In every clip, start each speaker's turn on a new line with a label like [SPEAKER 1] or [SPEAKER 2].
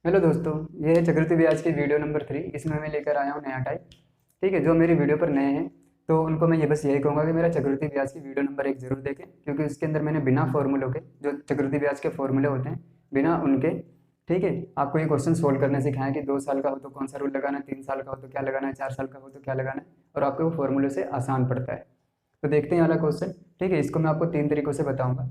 [SPEAKER 1] Hello दोस्तों, ये है चक्रवृद्धि ब्याज की वीडियो नंबर 3। इसमें मैं लेकर आया हूँ नया टाइप। ठीक है, जो मेरी वीडियो पर नए हैं तो उनको मैं बस यही कहूँगा कि मेरा चक्रवृद्धि ब्याज की वीडियो नंबर 1 जरूर देखें, क्योंकि उसके अंदर मैंने बिना फॉर्मूलों के, जो चक्रवृद्धि ब्याज के फॉर्मूले होते हैं, बिना उनके, ठीक है, आपको ये क्वेश्चन सोल्व करने सिखाएं कि 2 साल का हो तो कौन सा रूल लगाना है, 3 साल का हो तो क्या लगाना है, 4 साल का हो तो क्या लगाना है, और आपको वो फॉर्मूले से आसान पड़ता है। तो देखते हैं ये वाला क्वेश्चन। ठीक है, इसको मैं आपको 3 तरीकों से बताऊंगा।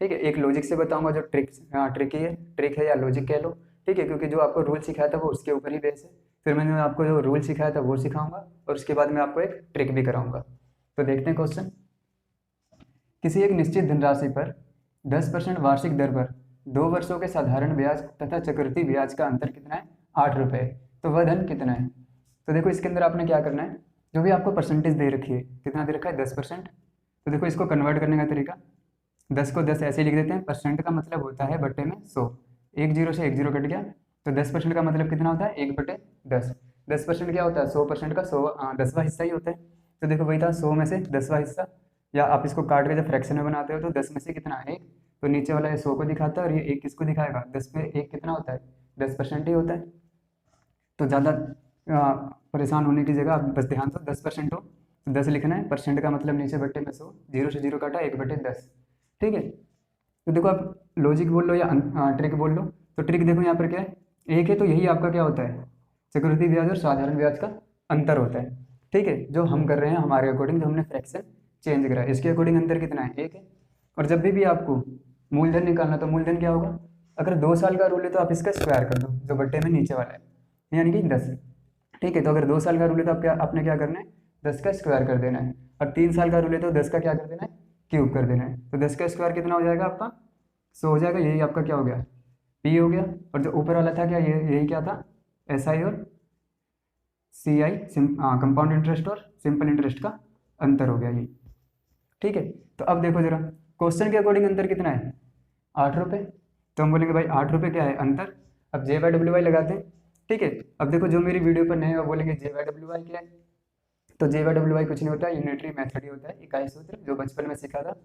[SPEAKER 1] ठीक है, एक लॉजिक से बताऊंगा, जो ट्रिक है या लॉजिक कह लो। ठीक है, क्योंकि जो आपको रूल सिखाया था वो उसके ऊपर ही बेस है। फिर मैंने आपको जो रूल सिखाया था वो सिखाऊंगा, और उसके बाद मैं आपको एक ट्रिक भी कराऊंगा। तो देखते हैं क्वेश्चन। किसी एक निश्चित धनराशि पर 10% वार्षिक दर पर 2 वर्षों के साधारण ब्याज तथा चक्रवृद्धि ब्याज का अंतर कितना है? 8 रुपये। तो वह धन कितना है? तो देखो, इसके अंदर आपने क्या करना है, जो भी आपको परसेंटेज दे रखी है, कितना दे रखा है? 10%। तो देखो, इसको कन्वर्ट करने का तरीका, 10 को 10 ऐसे लिख देते हैं। परसेंट का मतलब होता है बटे में 100। एक जीरो से एक जीरो कट गया, तो 10% का मतलब कितना होता है? 1/10। 10% क्या होता है? 100% का 10वां हिस्सा ही होता है। तो देखो, वही था, 100 में से 10वां हिस्सा, या आप इसको काट के जब फ्रैक्शन में बनाते हो तो 10 में से कितना? 1। तो नीचे वाला ये 100 को दिखाता है, और ये 1 किसको दिखाएगा? 10 पे 1 कितना होता है? 10% ही होता है। तो ज़्यादा परेशान होने की जगह आप बस ध्यान दो, 10% हो तो 10 लिखना है। परसेंट का मतलब नीचे बट्टे में 100, जीरो से जीरो काटा, 1/10। ठीक है, तो देखो, आप लॉजिक बोल लो या ट्रिक बोल लो। तो ट्रिक देखो, यहाँ पर क्या है, एक है, तो यही आपका क्या होता है? चक्रवृद्धि ब्याज और साधारण ब्याज का अंतर होता है। ठीक है, जो हम कर रहे हैं हमारे अकॉर्डिंग, जो हमने फ्रैक्शन चेंज करा है, इसके अकॉर्डिंग अंतर कितना है? 1 है। और जब भी आपको मूलधन निकालना, तो मूलधन क्या होगा? अगर 2 साल का रूल है तो आप इसका स्क्वायर कर दो, जो बट्टे में नीचे वाला है, यानी कि 10। ठीक है, तो अगर 2 साल का रूल है तो आप क्या, आपने क्या करना है? 10 का स्क्वायर कर देना है। और 3 साल का रूल है तो 10 का क्या कर देना है? क्यूब कर देना है। तो 10 का स्क्वायर कितना हो जाएगा आपका? 100 हो जाएगा। यही आपका क्या हो गया? पी हो गया। और जो ऊपर वाला था क्या, ये यही क्या था? एस आई और सी आई, कंपाउंड इंटरेस्ट और सिंपल इंटरेस्ट का अंतर हो गया ये। ठीक है, तो अब देखो जरा, क्वेश्चन के अकॉर्डिंग अंतर कितना है? 8 रुपये। तो हम बोलेंगे भाई 8 रुपये क्या है? अंतर। अब जे वाई डब्ल्यू वाई लगाते हैं। ठीक है, अब देखो, जो मेरी वीडियो पर नए हैं वो बोलेंगे जे वाई डब्ल्यू वाई क्या है? तो जे वाई डब्ल्यू वाई कुछ नहीं होता है, यूनिटरी मेथड ही होता है, इकाई सूत्र, जो बचपन में सीखा था।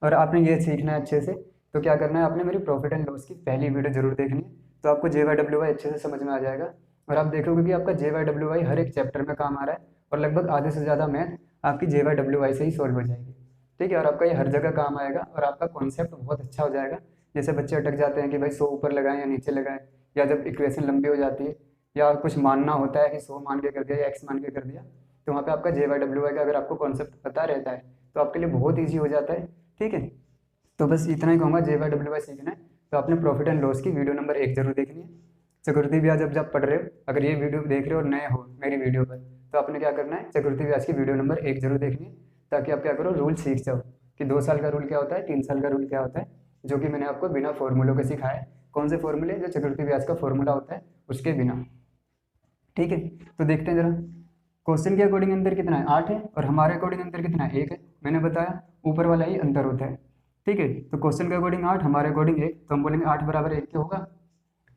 [SPEAKER 1] और आपने ये सीखना है अच्छे से। तो क्या करना है, आपने मेरी प्रॉफिट एंड लॉस की पहली वीडियो जरूर देखनी है। तो आपको जे वाई डब्ल्यू वाई अच्छे से समझ में आ जाएगा। और आप देखोगे कि आपका जे वाई डब्ल्यू वाई हर एक चैप्टर में काम आ रहा है, और लगभग आधे से ज़्यादा मैथ आपकी जे वाई डब्ल्यू वाई से ही सॉल्व हो जाएगी। ठीक है, और आपका ये हर जगह काम आएगा, और आपका कॉन्सेप्ट बहुत अच्छा हो जाएगा। जैसे बच्चे अटक जाते हैं कि भाई 100 ऊपर लगाएं या नीचे लगाएं, या जब इक्वेशन लंबी हो जाती है, या कुछ मानना होता है कि 100 मान के कर दिया या एक्स मान के कर दिया, तो वहाँ पे आपका जे वाई डब्ल्यू वाई का अगर आपको कॉन्सेप्ट पता रहता है तो आपके लिए बहुत ईजी हो जाता है। ठीक है, तो बस इतना ही कहूँगा, जे वाई डब्ल्यू वाई सीखना है तो आपने प्रॉफिट एंड लॉस की वीडियो नंबर 1 जरूर देखनी है। चक्रवृद्धि ब्याज जब पढ़ रहे हो, अगर ये वीडियो देख रहे हो और नए हो मेरी वीडियो पर, तो आपने क्या करना है, चक्रवृद्धि ब्याज की वीडियो नंबर 1 जरूर देखनी है, ताकि आप क्या करो, रूल सीख जाओ कि 2 साल का रूल क्या होता है, 3 साल का रूल क्या होता है, जो कि मैंने आपको बिना फॉर्मूलों के सिखाया है। कौन से फॉर्मूले? जो चक्रवृद्धि ब्याज का फॉर्मूला होता है उसके बिना। ठीक है, तो देखते हैं जरा, क्वेश्चन के अकॉर्डिंग अंतर कितना है? 8 है, और हमारे अकॉर्डिंग अंतर कितना है? 1 है। मैंने बताया ऊपर वाला ही अंतर होता है। ठीक है, तो क्वेश्चन के अकॉर्डिंग 8, हमारे अकॉर्डिंग 1, तो हम बोलेंगे 8 बराबर 1 क्या होगा?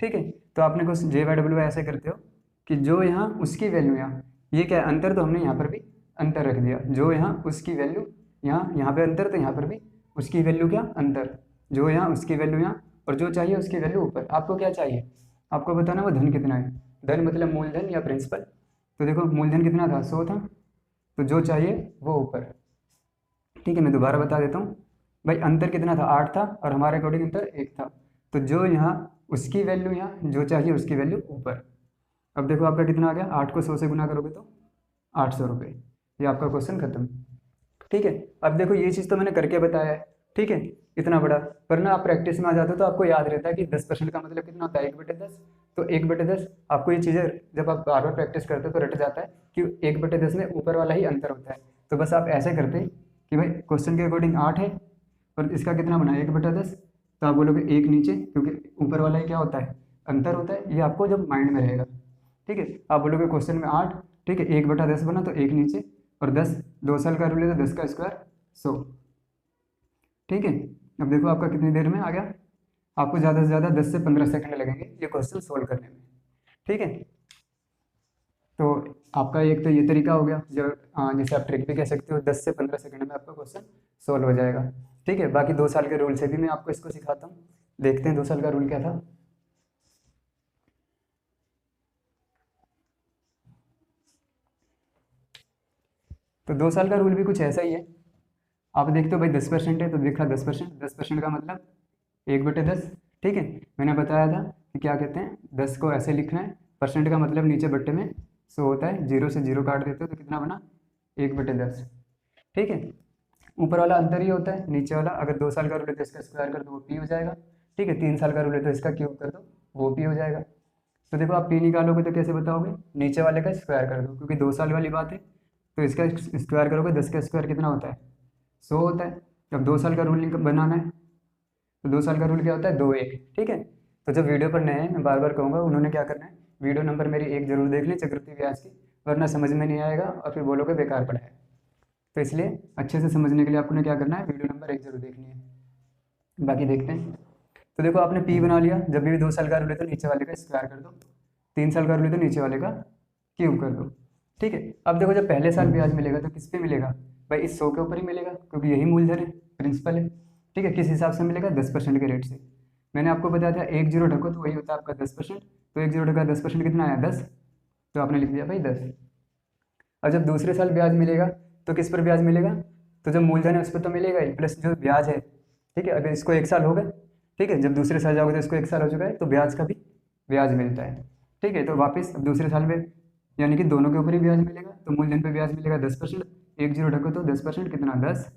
[SPEAKER 1] ठीक है, तो आपने क्वेश्चन जे वाई डब्ल्यू ऐसे करते हो कि जो यहाँ उसकी वैल्यू, यहाँ ये क्या है? अंतर। तो हमने यहाँ पर भी अंतर रख दिया, जो यहाँ उसकी वैल्यू, यहाँ पे अंतर, तो यहाँ पर भी उसकी वैल्यू क्या? अंतर। जो यहाँ उसकी वैल्यू यहाँ, और जो चाहिए उसकी वैल्यू ऊपर। आपको क्या चाहिए? आपको बताना वो धन कितना है। धन मतलब मूलधन या प्रिंसिपल। तो देखो, मूलधन कितना था? 100 था। तो जो चाहिए वो ऊपर। ठीक है, मैं दोबारा बता देता हूँ। भाई अंतर कितना था? 8 था, और हमारे अकॉर्डिंग अंतर 1 था। तो जो यहाँ उसकी वैल्यू, यहाँ जो चाहिए उसकी वैल्यू ऊपर। अब देखो आपका कितना आ गया, 8 को 100 से गुना करोगे तो 800 रुपये। ये आपका क्वेश्चन खत्म। ठीक है, अब देखो, ये चीज़ तो मैंने करके बताया है। ठीक है, इतना बड़ा, पर ना आप प्रैक्टिस में आ जाते हो तो आपको याद रहता है कि 10% का मतलब कितना होता है? 1/10। तो 1/10 आपको ये चीज़ें जब आप बार बार प्रैक्टिस करते हो तो रट जाता है कि 1/10 में ऊपर वाला ही अंतर होता है। तो बस आप ऐसे करते कि भाई क्वेश्चन के अकॉर्डिंग 8 है, और इसका कितना बना? 1/10। तो आप बोलोगे 1 नीचे, क्योंकि ऊपर वाला ही क्या होता है? अंतर होता है। ये आपको जब माइंड में रहेगा। ठीक है, आप बोलोगे क्वेश्चन में 8, ठीक है, 1/10 बना तो 1 नीचे, और 10, 2 साल का रूल है तो 10 का स्क्वायर 100। ठीक है, अब देखो आपका कितनी देर में आ गया। आपको ज़्यादा से ज़्यादा 10 से 15 सेकंड लगेंगे ये क्वेश्चन सोल्व करने में। ठीक है, तो आपका एक तो ये तरीका हो गया, जो जिसे आप ट्रिक भी कह सकते हो, 10 से 15 सेकंड में आपका क्वेश्चन सोल्व हो जाएगा। ठीक है, बाकी 2 साल के रूल से भी मैं आपको इसको सिखाता हूँ। देखते हैं 2 साल का रूल क्या था। तो 2 साल का रूल भी कुछ ऐसा ही है। आप देखते हो भाई 10% है तो लिखा 10%, 10% का मतलब 1/10। ठीक है, मैंने बताया था कि क्या कहते हैं, 10 को ऐसे लिखना है, परसेंट का मतलब नीचे बट्टे में 100 होता है, 0 से 0 काट देते हो तो कितना बना 1/10। ठीक है, ऊपर वाला अंतर ही होता है, नीचे वाला अगर 2 साल का रूल है तो इसका स्क्वायर कर दो वो पी हो जाएगा। ठीक है, 3 साल का रूल है तो इसका क्यूब कर दो वो पी हो जाएगा। तो देखो आप पी निकालोगे तो कैसे बताओगे, नीचे वाले का स्क्वायर कर दो, क्योंकि 2 साल वाली बात है तो इसका स्क्वायर करोगे, 10 का स्क्वायर कितना होता है 100 होता है। जब 2 साल का रूल बनाना है तो 2 साल का रूल क्या होता है 2 1। ठीक है, तो जब वीडियो पर नए हैं मैं बार बार कहूँगा उन्होंने क्या करना है, वीडियो नंबर मेरी 1 जरूर देख लें चक्रवृद्धि ब्याज की, वरना समझ में नहीं आएगा और फिर बोलोगे बेकार पढ़ा है। तो इसलिए अच्छे से समझने के लिए आपको क्या करना है, वीडियो नंबर 1 जरूर देखनी है। बाकी देखते हैं। तो देखो आपने पी बना लिया, जब भी 2 साल का रूल है तो नीचे वाले का स्क्वायर कर दो, 3 साल का रूल है तो नीचे वाले का क्यूब कर दो। ठीक है, अब देखो जब पहले साल ब्याज मिलेगा तो किस पे मिलेगा भाई, इस 100 के ऊपर ही मिलेगा क्योंकि यही मूलधन है, प्रिंसिपल है। ठीक है, किस हिसाब से मिलेगा 10% के रेट से। मैंने आपको बताया था 1 0 ढको तो वही होता है आपका 10%, तो 1 0 ढका 10% कितना आया 10, तो आपने लिख दिया भाई 10। और जब दूसरे साल ब्याज मिलेगा तो किस पर ब्याज मिलेगा, तो जब मूलधन है उस पर तो मिलेगा ही, प्लस जो ब्याज है। ठीक है, अगर इसको 1 साल हो गए, ठीक है, जब दूसरे साल जाओगे तो इसको 1 साल हो चुका है तो ब्याज का भी ब्याज मिलता है। ठीक है, तो वापस अब दूसरे साल में यानी कि दोनों के ऊपर ही ब्याज मिलेगा, तो मूलधन पे ब्याज मिलेगा 10%, 1 0 ढको तो 10% कितना 10।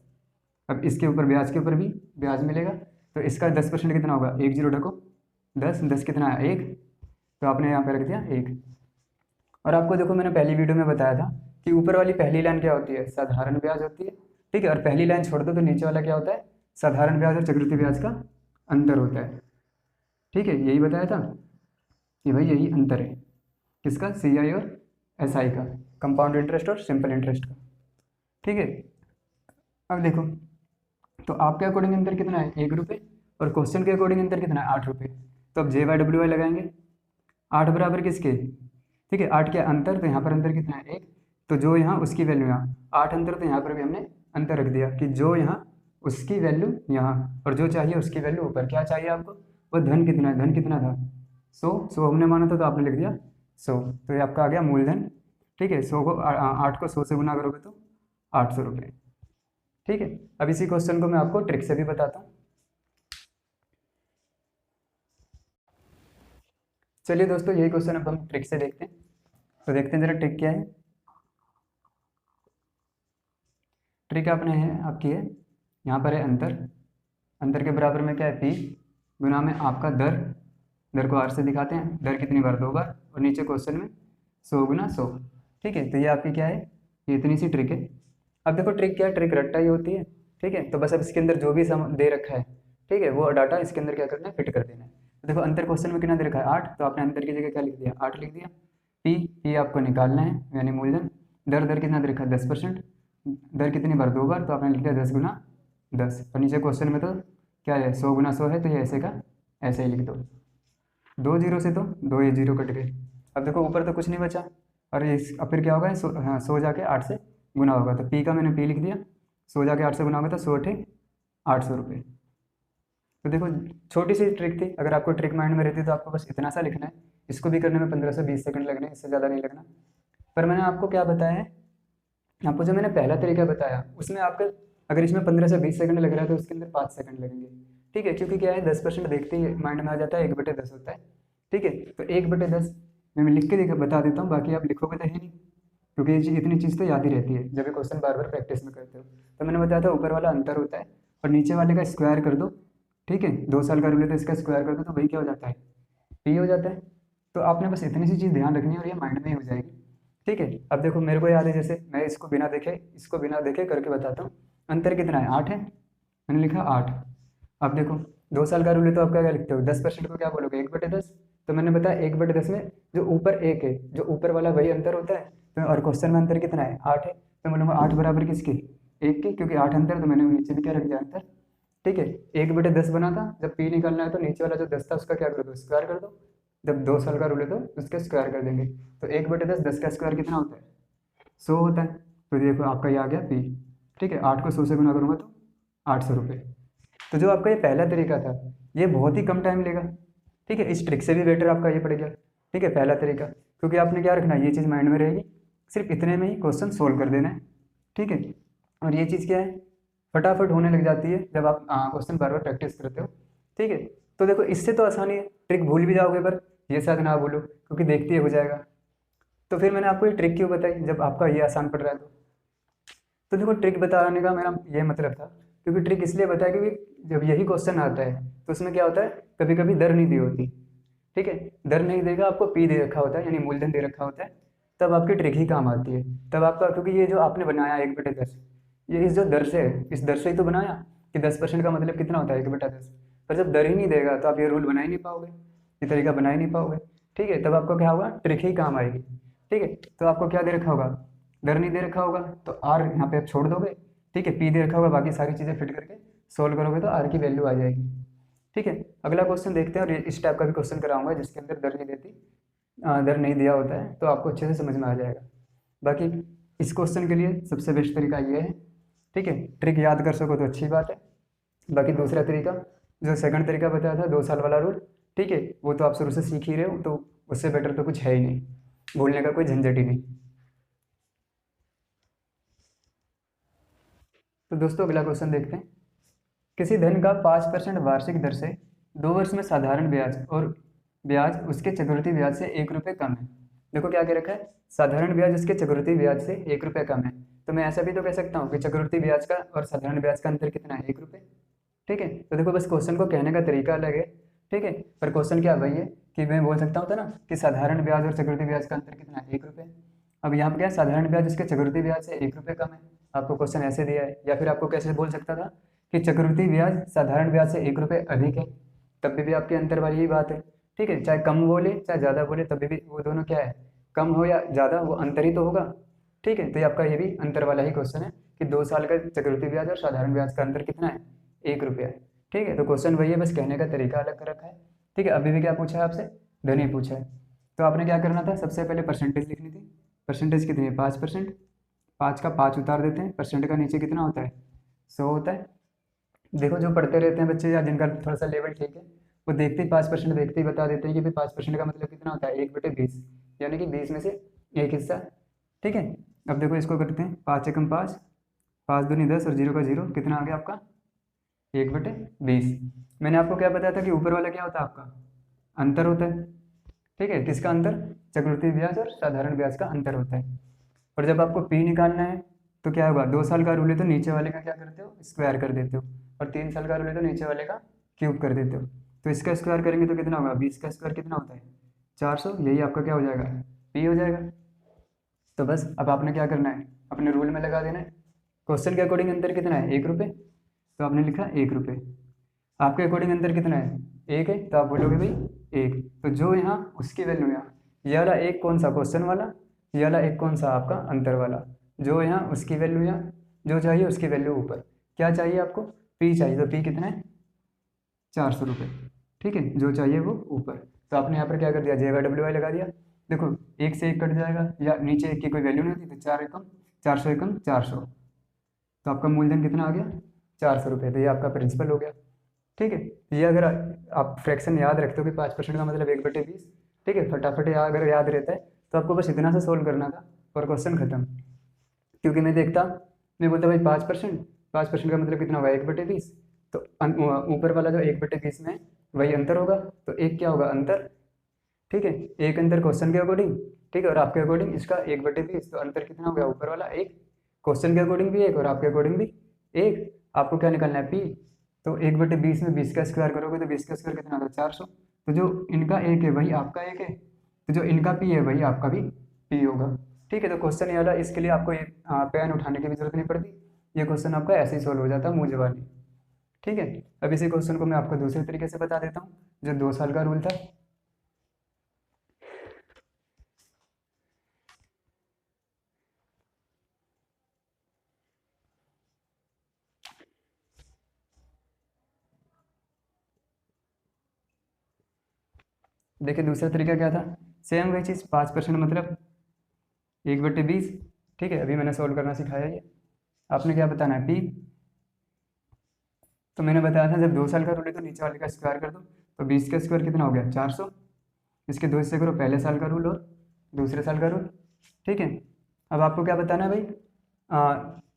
[SPEAKER 1] अब इसके ऊपर ब्याज के ऊपर भी ब्याज मिलेगा, तो इसका 10% कितना होगा 1 0 ढको 10, 10 कितना है 1, तो आपने यहाँ पे रख दिया 1। और आपको देखो मैंने पहली वीडियो में बताया था कि ऊपर वाली पहली लाइन क्या होती है, साधारण ब्याज होती है। ठीक है, और पहली लाइन छोड़ दो तो नीचे वाला क्या होता है, साधारण ब्याज और चक्रवृद्धि ब्याज का अंतर होता है। ठीक है, यही बताया था कि भाई यही अंतर है किसका, CI और SI का, कंपाउंड इंटरेस्ट और सिंपल इंटरेस्ट का। ठीक है, अब देखो तो आपके अकॉर्डिंग अंतर कितना है 1 रुपये, और क्वेश्चन के अकॉर्डिंग अंतर कितना है 8 रुपये। तो अब JY लगाएंगे, 8 बराबर किसके, ठीक है 8 के अंतर, तो यहाँ पर अंतर कितना है 1, तो जो यहाँ उसकी वैल्यू यहाँ 8 अंतर, तो यहाँ पर भी हमने अंतर रख दिया कि जो यहाँ उसकी वैल्यू यहाँ, और जो चाहिए उसकी वैल्यू ऊपर। क्या चाहिए आपको, वो धन कितना है, धन कितना था 100 हमने माना था तो आपने लिख दिया 100, तो ये आपका आ गया मूलधन। ठीक है, 100 को 8 को 100 से गुना करोगे तो 800 रुपये। ठीक है, अब इसी क्वेश्चन को मैं आपको ट्रिक से भी बताता हूँ। चलिए दोस्तों यही क्वेश्चन अब हम ट्रिक से देखते हैं, तो देखते हैं जरा ट्रिक क्या है। ट्रिक आपने है आपकी है, यहाँ पर है अंतर, अंतर के बराबर में क्या है P गुना में आपका दर, दर को R से दिखाते हैं, दर कितनी बार 2 बार, और नीचे क्वेश्चन में 100 गुना 100। ठीक है, तो ये आपकी क्या है, ये इतनी सी ट्रिक है। अब देखो ट्रिक क्या है, ट्रिक रट्टा ही होती है। ठीक है, तो बस अब इसके अंदर जो भी सम दे रखा है, ठीक है, वो डाटा इसके अंदर क्या करना है, फिट कर देना है। तो देखो अंतर क्वेश्चन में कितना दे रखा है 8, तो आपने अंतर की जगह क्या लिख दिया 8 लिख दिया। P आपको निकालना है यानी मूलधन, दर दर कितना दे रखा है 10%, दर कितनी बार 2 बार, तो आपने लिख दिया 10 गुना 10, और नीचे क्वेश्चन में तो क्या है 100 गुना 100 है, तो ये ऐसे का ऐसे ही लिख दो। 2 0 से तो 2 ये 0 कट गए। अब देखो ऊपर तो कुछ नहीं बचा, और ये अब फिर क्या होगा 100, हाँ 100 जाके 8 से गुना होगा, तो P का मैंने P लिख दिया, 100 जाके 8 से गुना होगा तो 100 × 800 रुपये। तो देखो छोटी सी ट्रिक थी, अगर आपको ट्रिक माइंड में रहती तो आपको बस इतना सा लिखना है, इसको भी करने में 15 से 20 सेकंड लगने, इससे ज़्यादा नहीं लगना। पर मैंने आपको क्या बताया है, आपको जो मैंने पहला तरीका बताया उसमें आपका अगर इसमें 15 से 20 सेकंड लग रहा है तो उसके अंदर 5 सेकंड लगेंगे। ठीक है, क्योंकि क्या है 10% देखते ही माइंड में आ जाता है 1/10 होता है। ठीक है, तो 1/10 मैं लिख के बता देता हूँ, बाकी आप लिखोगे तो है नहीं, क्योंकि ये इतनी चीज़ तो याद ही रहती है जब ये क्वेश्चन बार बार प्रैक्टिस में करते हो। तो मैंने बताया था ऊपर वाला अंतर होता है और नीचे वाले का स्क्वायर कर दो। ठीक है, 2 साल का रूल है तो इसका स्क्वायर कर दो तो वही क्या हो जाता है P हो जाता है। तो आपने बस इतनी सी चीज़ ध्यान रखनी है और ये माइंड में ही हो जाएगी। ठीक है, अब देखो मेरे को याद है, जैसे मैं इसको बिना देखे करके बताता हूँ। अंतर कितना है 8 है, मैंने लिखा 8। अब देखो 2 साल का रूल है तो आप क्या लिखते हो 10% को क्या बोलोगे 1/10। तो मैंने बताया 1/10 में जो ऊपर 1 है, जो ऊपर वाला वही अंतर होता है, तो और क्वेश्चन में अंतर कितना है 8 है, तो बोलूँगा 8 बराबर किसके 1 के, क्योंकि 8 अंतर, तो मैंने नीचे भी क्या रख दिया अंतर। ठीक है, 1/10 बना था, जब P निकालना है तो नीचे वाला जो 10 था उसका क्या कर दो स्क्वायर कर दो, जब 2 साल का रूल है तो उसके स्क्वायर कर देंगे। तो 1/10 10 का स्क्वायर कितना होता है 100 होता है। तो देखो आपका ये आ गया P। ठीक है, 8 को 100 से गुना करूँगा तो 800 रुपये। तो जो आपका ये पहला तरीका था ये बहुत ही कम टाइम लेगा। ठीक है, इस ट्रिक से भी बेटर आपका ये पड़ेगा। ठीक है, पहला तरीका, क्योंकि आपने क्या रखना है ये चीज़ माइंड में रहेगी, सिर्फ इतने में ही क्वेश्चन सोल्व कर देना है। ठीक है। और ये चीज़ क्या है, फटाफट होने लग जाती है जब आप क्वेश्चन बार बार प्रैक्टिस करते हो। ठीक है, तो देखो इससे तो आसानी है, ट्रिक भूल भी जाओगे पर ये शायद ना भूलो क्योंकि देखते ही हो जाएगा। तो फिर मैंने आपको ये ट्रिक क्यों बताई जब आपका ये आसान पड़ रहा है तो देखो ट्रिक बताने का मेरा ये मतलब था, क्योंकि ट्रिक इसलिए बताया क्योंकि जब यही क्वेश्चन आता है तो उसमें क्या होता है, कभी कभी दर नहीं दी होती। ठीक है, दर नहीं देगा, आपको पी दे रखा होता है यानी मूलधन दे रखा होता है, तब आपकी ट्रिक ही काम आती है। तब आपका, क्योंकि ये जो आपने बनाया 1/10, ये इस जो दर से है, इस दर से ही तो बनाया कि 10% का मतलब कितना होता है 1/10। पर जब दर ही नहीं देगा तो आप ये रूल बना ही नहीं पाओगे, ये तरीका बना ही नहीं पाओगे। ठीक है, तब आपको क्या होगा, ट्रिक ही काम आएगी। ठीक है, तो आपको क्या दे रखा होगा, दर नहीं दे रखा होगा तो आर यहाँ पे आप छोड़ दोगे। ठीक है, पी दे रखा होगा, बाकी सारी चीज़ें फिट करके सोल्व करोगे तो आर की वैल्यू आ जाएगी। ठीक है, अगला क्वेश्चन देखते हैं, और इस टाइप का भी क्वेश्चन कराऊंगा जिसके अंदर दर नहीं देती, दर नहीं दिया होता है, तो आपको अच्छे से समझ में आ जाएगा। बाकी इस क्वेश्चन के लिए सबसे बेस्ट तरीका ये है। ठीक है, ट्रिक याद कर सको तो अच्छी बात है। बाकी दूसरा तरीका, जो सेकंड तरीका बताया था 2 साल वाला रूल, ठीक है, वो तो आप शुरू से सीख ही रहे हो, तो उससे बेटर तो कुछ है ही नहीं, भूलने का कोई झंझट ही नहीं। तो दोस्तों अगला क्वेश्चन देखते हैं। किसी धन का 5% वार्षिक दर से 2 वर्ष में साधारण ब्याज और ब्याज उसके चक्रवृद्धि ब्याज से 1 रुपये कम है। देखो क्या कह रखा है, साधारण ब्याज उसके चक्रवृद्धि ब्याज से 1 रुपये कम है। तो मैं ऐसा भी तो कह सकता हूँ कि चक्रवृद्धि ब्याज का और साधारण ब्याज का अंतर कितना है, 1 रुपये। ठीक है, तो देखो बस क्वेश्चन को कहने का तरीका अलग है। ठीक है, पर क्वेश्चन क्या वही है कि मैं बोल सकता हूँ था ना कि साधारण ब्याज और चक्रवृद्धि ब्याज का अंतर कितना है, 1 रुपये। अब यहाँ पे क्या है, साधारण ब्याज उसके चक्रवृद्धि ब्याज से 1 रुपये कम है। आपको क्वेश्चन ऐसे दिया है, या फिर आपको कैसे बोल सकता था कि चक्रवृद्धि ब्याज साधारण ब्याज से 1 रुपये अधिक है, तब भी आपके अंतर वाली ही बात है। ठीक है, चाहे कम बोले चाहे ज़्यादा बोले, तभी भी वो दोनों क्या है, कम हो या ज़्यादा, वो अंतर ही तो होगा। ठीक है, तो ये आपका ये भी अंतर वाला ही क्वेश्चन है कि 2 साल का चक्रवृद्धि ब्याज और साधारण ब्याज का अंतर कितना है, 1 रुपया है। ठीक है, तो क्वेश्चन वही है, बस कहने का तरीका अलग कर रखा है। ठीक है, अभी भी क्या पूछा है आपसे, धन ही पूछा है। तो आपने क्या करना था, सबसे पहले परसेंटेज लिखनी थी। परसेंटेज कितनी है, 5%। 5 का 5 उतार देते हैं, परसेंट का नीचे कितना होता है, 100 होता है। देखो जो पढ़ते रहते हैं बच्चे या जिनका थोड़ा सा लेवल ठीक है, वो देखते ही 5% देखते ही बता देते हैं कि भाई 5% का मतलब कितना होता है, 1/20, यानी कि 20 में से एक हिस्सा। ठीक है, अब देखो इसको करते हैं, 5 एकम 5, 5 दूनी 10 और 0 का 0, कितना आ गया आपका, 1/20। मैंने आपको क्या बताया था कि ऊपर वाला क्या होता है आपका, अंतर होता है। ठीक है, किसका अंतर, चक्रवृद्धि ब्याज और साधारण ब्याज का अंतर होता है। और जब आपको पी निकालना है तो क्या होगा, 2 साल का रूल है तो नीचे वाले का क्या करते हो, स्क्वायर कर देते हो, और 3 साल का रूल है तो नीचे वाले का क्यूब कर देते हो। तो इसका स्क्वायर करेंगे तो कितना होगा, 20 का स्क्वायर कितना होता है, 400, यही आपका क्या हो जाएगा, पी हो जाएगा। तो बस अब आपने क्या करना है, अपने रूल में लगा देना है। क्वेश्चन के अकॉर्डिंग अंतर कितना है, 1 रुपये, तो आपने लिखा 1 रुपये। आपके अकॉर्डिंग अंतर कितना है, 1 है, तो आप बोलोगे भाई 1। तो जो यहाँ उसकी वैल्यू यहाँ, ये वाला एक कौन सा, क्वेश्चन वाला, ये वाला एक कौन सा आपका अंतर वाला, जो यहाँ उसकी वैल्यू यहाँ, जो चाहिए उसकी वैल्यू ऊपर। क्या चाहिए आपको, पी चाहिए, तो पी कितना है, 400 रुपये। ठीक है, जो चाहिए वो ऊपर। तो आपने यहाँ पर क्या कर दिया, JY लगा दिया। देखो 1 से 1 कट जाएगा, या नीचे 1 की कोई वैल्यू नहीं होती, तो 4 एकम 400 एकम 400, तो आपका मूलधन कितना आ गया, 400 रुपये। तो ये आपका प्रिंसिपल हो गया। ठीक है, ये अगर आप फ्रैक्शन याद रखते हो कि 5% का मतलब 1/20, ठीक है, फटाफट अगर याद रहता है तो आपको बस इतना सा सोल्व करना था और क्वेश्चन खत्म। क्योंकि मैं बोलता भाई 5%, 5% का मतलब कितना होगा, 1/20, तो ऊपर वाला जो 1/20 में है, वही अंतर होगा, तो एक क्या होगा, अंतर। ठीक है, एक अंतर क्वेश्चन के अकॉर्डिंग, ठीक है, और आपके अकॉर्डिंग इसका 1/20, तो अंतर कितना हो गया, ऊपर वाला एक, क्वेश्चन के अकॉर्डिंग भी एक और आपके अकॉर्डिंग भी एक। आपको क्या निकालना है, पी। तो 1/20 में 20 का स्क्वायर करोगे तो 20 का स्क्वायर कितना होगा, 400। तो जो इनका एक है वही आपका एक है, तो जो इनका पी है वही आपका भी पी होगा। ठीक है, तो क्वेश्चन ये वाला, इसके लिए आपको ये पेन उठाने की भी जरूरत नहीं पड़ती, ये क्वेश्चन आपका ऐसे ही सोल्व हो जाता है मुँह जबानी। ठीक है, अब इसी क्वेश्चन को मैं आपको दूसरे तरीके से बता देता हूँ, जो 2 साल का रूल था। देखिए दूसरा तरीका क्या था, सेम वही चीज़, 5% मतलब 1/20। ठीक है, अभी मैंने सोल्व करना सिखाया ये, आपने क्या बताना है, पी। तो मैंने बताया था जब 2 साल का रूल है तो नीचे वाले का स्क्वायर कर दो, तो 20 का स्क्वायर कितना हो गया, 400। इसके दो हिस्से करो, पहले साल का रूल और दूसरे साल का रूल। ठीक है, अब आपको क्या बताना है भाई,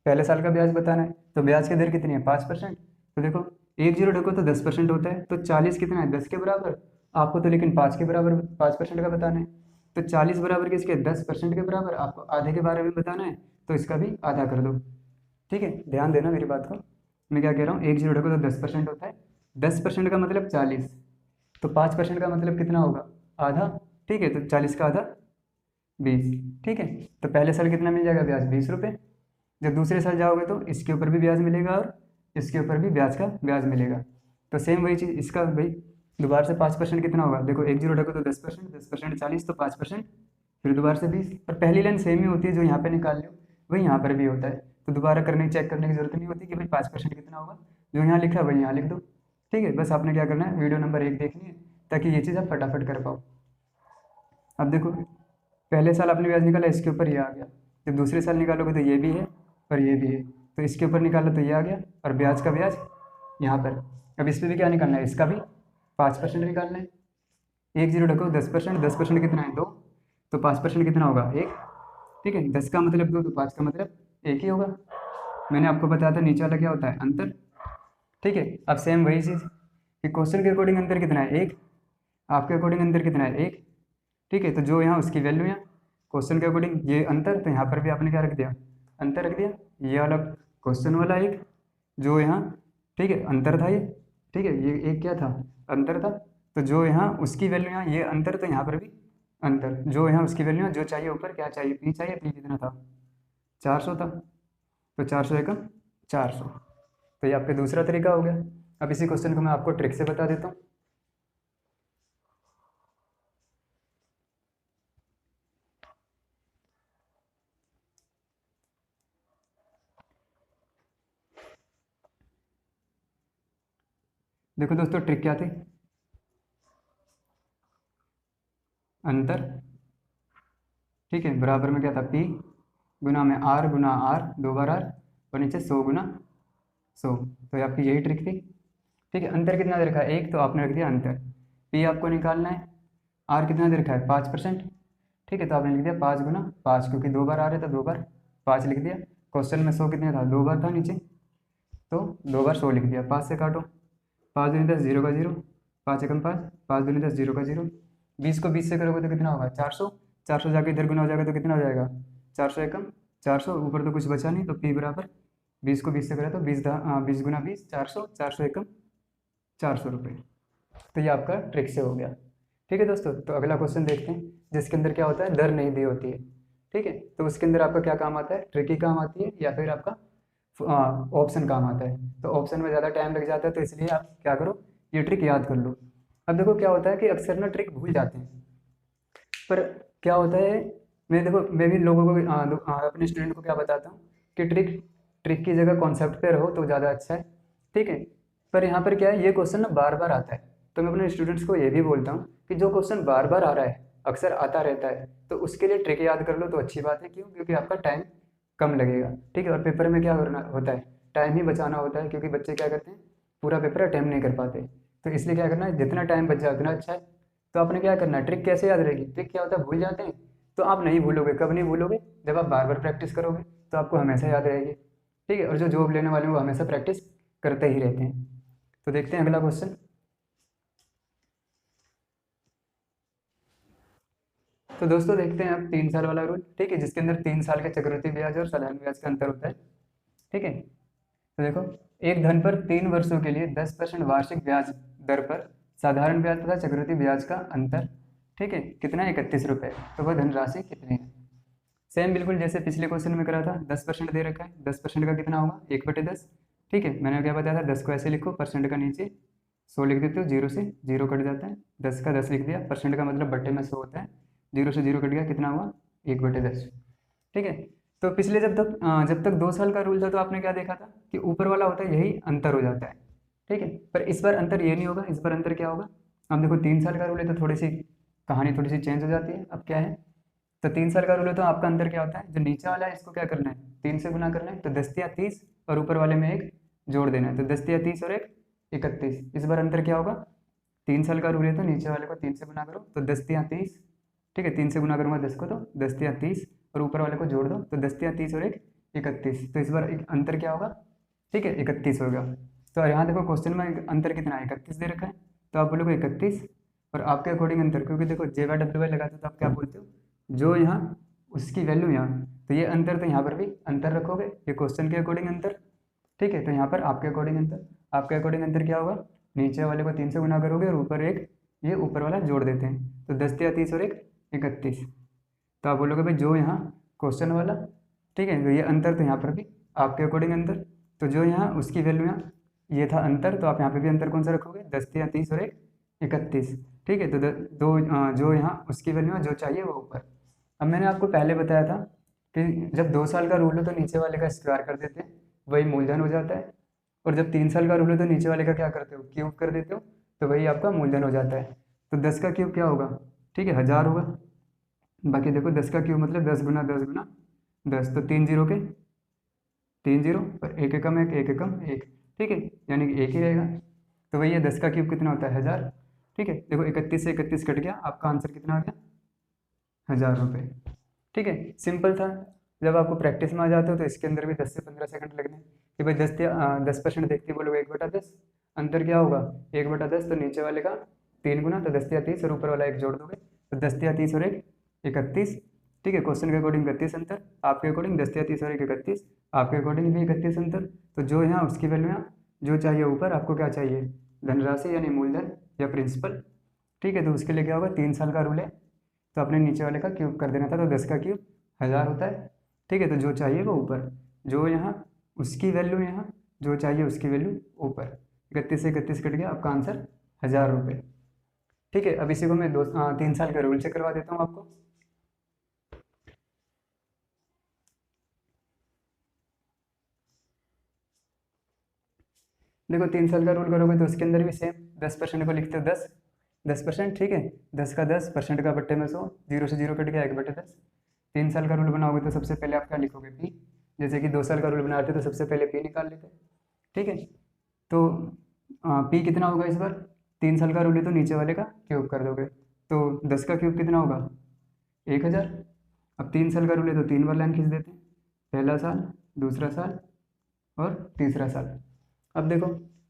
[SPEAKER 1] पहले साल का ब्याज बताना है, तो ब्याज की दर कितनी है 5%। तो देखो 10 ढको तो 10% होता है, तो 40 कितना है 10 के बराबर, आपको तो लेकिन 5 के बराबर 5% का बताना है। तो 40 बराबर किसके 10% के बराबर, आपको आधे के बारे में बताना है, तो इसका भी आधा कर दो। ठीक है, ध्यान देना मेरी बात को, मैं क्या कह रहा हूँ, 10 ढको तो 10% होता है, 10% का मतलब 40, तो 5% का मतलब कितना होगा आधा। ठीक है, तो 40 का आधा 20। ठीक है, तो पहले साल कितना मिल जाएगा ब्याज 20 रुपये। जब दूसरे साल जाओगे तो इसके ऊपर भी ब्याज मिलेगा और इसके ऊपर भी ब्याज का ब्याज मिलेगा। तो सेम वही चीज़ इसका भाई, दोबारा से 5% कितना होगा, देखो 10 ढको तो 10%, 10% 40, तो 5%, फिर दोबारा से 20। और पहली लाइन सेम ही होती है, जो यहाँ पे निकाल लो वही यहाँ पर भी होता है, तो दोबारा चेक करने की जरूरत नहीं होती कि भाई 5% कितना होगा, जो यहाँ लिखा है वही यहाँ लिख दो। ठीक है, बस आपने क्या करना है, वीडियो नंबर 1 देखनी है, ताकि ये चीज़ आप फटाफट कर पाओ। अब देखो पहले साल आपने ब्याज निकाला, इसके ऊपर ये आ गया, जब दूसरे साल निकालोगे तो ये भी है और ये भी है, तो इसके ऊपर निकाला तो ये आ गया, और ब्याज का ब्याज यहाँ पर। अब इस पर भी क्या निकालना है, इसका भी 5% निकालना है। 10 ढको 10%, 10% कितना है 2, तो 5% कितना होगा 1। ठीक है, 10 का मतलब 2, तो 5 का मतलब 1 ही होगा। मैंने आपको बताया था नीचे वाला क्या होता है अंतर। ठीक है, अब सेम वही चीज़ कि क्वेश्चन के अकॉर्डिंग अंतर कितना है 1, आपके अकॉर्डिंग अंतर कितना है 1। ठीक है, तो जो यहाँ उसकी वैल्यू है क्वेश्चन के अकॉर्डिंग ये अंतर, तो यहाँ पर भी आपने क्या रख दिया अंतर रख दिया, ये वाला क्वेश्चन वाला एक जो यहाँ, ठीक है अंतर था ये, ठीक है ये एक क्या था अंतर था, तो जो यहाँ उसकी वैल्यू यहाँ ये अंतर, तो यहाँ पर भी अंतर, जो यहाँ उसकी वैल्यू है, जो चाहिए ऊपर क्या चाहिए पी चाहिए, पी कितना था 400 था, तो 400 एकम 400। तो ये आपका दूसरा तरीका हो गया। अब इसी क्वेश्चन को मैं आपको ट्रिक से बता देता हूँ। देखो दोस्तों ट्रिक क्या थी, अंतर, ठीक है बराबर में क्या था पी गुना में आर गुना आर, 2 बार आर, और नीचे 100 गुना 100। तो ये आपकी यही ट्रिक थी। ठीक है, अंतर कितना दे रखा है 1, तो आपने रख दिया अंतर। पी आपको निकालना है, आर कितना दे रखा है 5%। ठीक है, तो आपने लिख दिया 5 गुना 5, क्योंकि 2 बार आ रहा था 2 बार 5 लिख दिया। क्वेश्चन में 100 कितने था 2 बार था नीचे, तो 2 बार 100 लिख दिया। 5 से काटो, 5 दूनी 10, 0 का 0, 5 एकम 5, 5 दूनी 10, 0 का 0। 20 को 20 से करोगे तो कितना होगा 400, 400 जाके इधर गुना हो जाएगा तो कितना हो जाएगा 400 एकम 400, ऊपर तो कुछ बचा नहीं, तो पी बराबर 20 को 20 से करा तो 20 गुना 20 400, 400 एकम 400 रुपये। तो ये आपका ट्रिक से हो गया। ठीक है दोस्तों, तो अगला क्वेश्चन देखते हैं, जिसके अंदर क्या होता है दर नहीं दी होती है। ठीक है, तो उसके अंदर आपका क्या काम आता है, ट्रिकी काम आती है या फिर आपका ऑप्शन काम आता है। तो ऑप्शन में ज़्यादा टाइम लग जाता है, तो इसलिए आप क्या करो ये ट्रिक याद कर लो। अब देखो क्या होता है कि अक्सर ना ट्रिक भूल जाते हैं, पर क्या होता है, मैं भी लोगों को अपने स्टूडेंट को क्या बताता हूँ कि ट्रिक ट्रिक की जगह कॉन्सेप्ट पे रहो तो ज़्यादा अच्छा है। ठीक है, पर यहाँ पर क्या है, ये क्वेश्चन ना बार बार आता है, तो मैं अपने स्टूडेंट्स को ये भी बोलता हूँ कि जो क्वेश्चन बार बार आ रहा है अक्सर आता रहता है, तो उसके लिए ट्रिक याद कर लो तो अच्छी बात है। क्यों, क्योंकि आपका टाइम कम लगेगा। ठीक है, और पेपर में क्या करना होता है, टाइम ही बचाना होता है, क्योंकि बच्चे क्या करते हैं पूरा पेपर अटेम्प्ट नहीं कर पाते, तो इसलिए क्या करना है जितना टाइम बच जाए उतना अच्छा है। तो आपने क्या करना है, ट्रिक कैसे याद रहेगी, ट्रिक क्या होता है भूल जाते हैं, तो आप नहीं भूलोगे, कब नहीं भूलोगे, जब आप बार बार प्रैक्टिस करोगे तो आपको हमेशा याद रहेगी। ठीक है, और जो जॉब लेने वाले हैं वो हमेशा प्रैक्टिस करते ही रहते हैं। तो देखते हैं अगला क्वेश्चन। तो दोस्तों देखते हैं अब 3 साल वाला रूल। ठीक है, जिसके अंदर 3 साल के चक्रवृद्धि ब्याज और साधारण ब्याज का अंतर होता है। ठीक है, तो देखो एक धन पर 3 वर्षों के लिए 10% वार्षिक ब्याज दर पर साधारण ब्याज तथा चक्रवृद्धि ब्याज का अंतर, ठीक है कितना है 31 रुपये, तो वह धनराशि कितनी है। सेम बिल्कुल जैसे पिछले क्वेश्चन में करा था, 10% दे रखा है, 10% का कितना होगा 1/10। ठीक है, मैंने क्या बताया था 10 को ऐसे लिखो, परसेंट का नीचे 100 लिख देते हो, 0 से 0 कट जाता है, 10 का 10 लिख दिया, परसेंट का मतलब बट्टे में 100 होता है, 0 से 0 कट गया, कितना हुआ 1/10। ठीक है, तो पिछले जब तक 2 साल का रूल था तो आपने क्या देखा था कि ऊपर वाला होता है यही अंतर हो जाता है। ठीक है, पर इस बार अंतर ये नहीं होगा, इस बार अंतर क्या होगा, अब देखो 3 साल का रूल है तो थोड़ी सी कहानी थोड़ी सी चेंज हो जाती है। अब क्या है, तो 3 साल का रूल है तो आपका अंतर क्या होता है, जो नीचे वाला है इसको क्या करना है 3 से गुना करना है, तो 10 या 30, और ऊपर वाले में एक जोड़ देना है, तो 10 या 30 और एक 31। इस बार अंतर क्या होगा, 3 साल का रूल है तो नीचे वाले को 3 से गुना करो, तो 10 या 30। ठीक है, 3 से गुना करूंगा 10 को, तो 10 या 30, और ऊपर वाले को जोड़ दो, तो 10 या 30 और एक 31। तो इस बार एक अंतर क्या होगा, ठीक है, 31 होगा। तो यहाँ देखो क्वेश्चन में अंतर कितना है, 31 दे रखा है, तो आप बोलोगे 31 और आपके अकॉर्डिंग अंतर, क्योंकि देखो JY लगाते हो तो आप क्या बोलते हो, जो यहाँ उसकी वैल्यू यहाँ, तो ये अंतर, तो यहाँ पर भी अंतर रखोगे, ये क्वेश्चन के अकॉर्डिंग अंतर, ठीक है। तो यहाँ पर आपके अकॉर्डिंग अंतर, आपके अकॉर्डिंग अंतर क्या होगा, नीचे वाले को 3 से गुना करोगे और ऊपर एक, ये ऊपर वाला जोड़ देते हैं, तो 10 या 30 और एक 31। तो आप बोलोगे भाई जो यहाँ क्वेश्चन वाला, ठीक है, तो ये अंतर, तो यहाँ पर भी आपके अकॉर्डिंग अंतर, तो जो यहाँ उसकी वैल्यू यहाँ ये था अंतर, तो आप यहाँ पे भी अंतर कौन सा रखोगे, 10 या 30 और एक 31, ठीक है। तो जो यहाँ उसकी वैल्यू है जो चाहिए वो ऊपर। अब मैंने आपको पहले बताया था कि जब 2 साल का रूल हो तो नीचे वाले का स्क्वायर कर देते हैं, वही मूलधन हो जाता है, और जब 3 साल का रूल हो तो नीचे वाले का क्या करते हो, क्यूब कर देते हो, तो वही आपका मूलधन हो जाता है। तो 10 का क्यूब क्या होगा, ठीक है, 1000 होगा। बाकी देखो 10 का क्यूब मतलब 10 गुना 10 गुना 10, तो 3 जीरो के 3 जीरो, और एक एकम एक एकम एक, ठीक है, यानी कि एक ही रहेगा। तो वही है 10 का क्यूब कितना होता है, 1000, ठीक है। देखो 31 से 31 कट गया, आपका आंसर कितना आ गया, 1000 रुपये, ठीक है। सिंपल था। जब आपको प्रैक्टिस में आ जाते हो तो इसके अंदर भी 10 से 15 सेकंड लगने हैं कि भाई 10% देखते बोलोगे 1/10, अंतर क्या होगा 1/10, तो नीचे वाले का 3 गुना, तो 10 या 30 और ऊपर वाला एक जोड़ दोगे, तो 10 या 30 और एक 31, ठीक है। क्वेश्चन के अकॉर्डिंग 31 अंतर, आपके अकॉर्डिंग 10 या 30 और एक 31, आपके अकॉर्डिंग भी 31 अंतर। तो जो यहाँ उसकी वैल्यू यहाँ जो चाहिए ऊपर, आपको क्या चाहिए, धनराशि यानी मूलधन या प्रिंसिपल, ठीक है। तो उसके लिए क्या होगा, 3 साल का रूल है, तो अपने नीचे वाले का क्यूब कर देना था, तो 10 का क्यूब 1000 होता है, ठीक है। तो जो चाहिए वो ऊपर, जो यहाँ उसकी वैल्यू यहाँ जो चाहिए उसकी वैल्यू ऊपर, 31 से 31 कट गया, आपका आंसर 1000 रुपये, ठीक है। अब इसी को मैं 3 साल का रूल से करवा देता हूँ आपको। देखो 3 साल का रूल करोगे तो उसके अंदर भी सेम 10% को लिखते हो 10%, ठीक है, 10 का 10% का बट्टे में 100, 0 से 0 कट गया 1/10। 3 साल का रूल बनाओगे तो सबसे पहले आप क्या लिखोगे, पी, जैसे कि 2 साल का रूल बनाते तो सबसे पहले पी निकाल लेते, ठीक है। तो पी कितना होगा इस बार, 3 साल का रूल है तो नीचे वाले का क्यूब कर दोगे, तो 10 का क्यूब कितना होगा 1000। अब 3 साल का रूल है तो 3 बार लाइन खींच देते हैं, पहला साल, दूसरा साल और तीसरा साल। अब देखो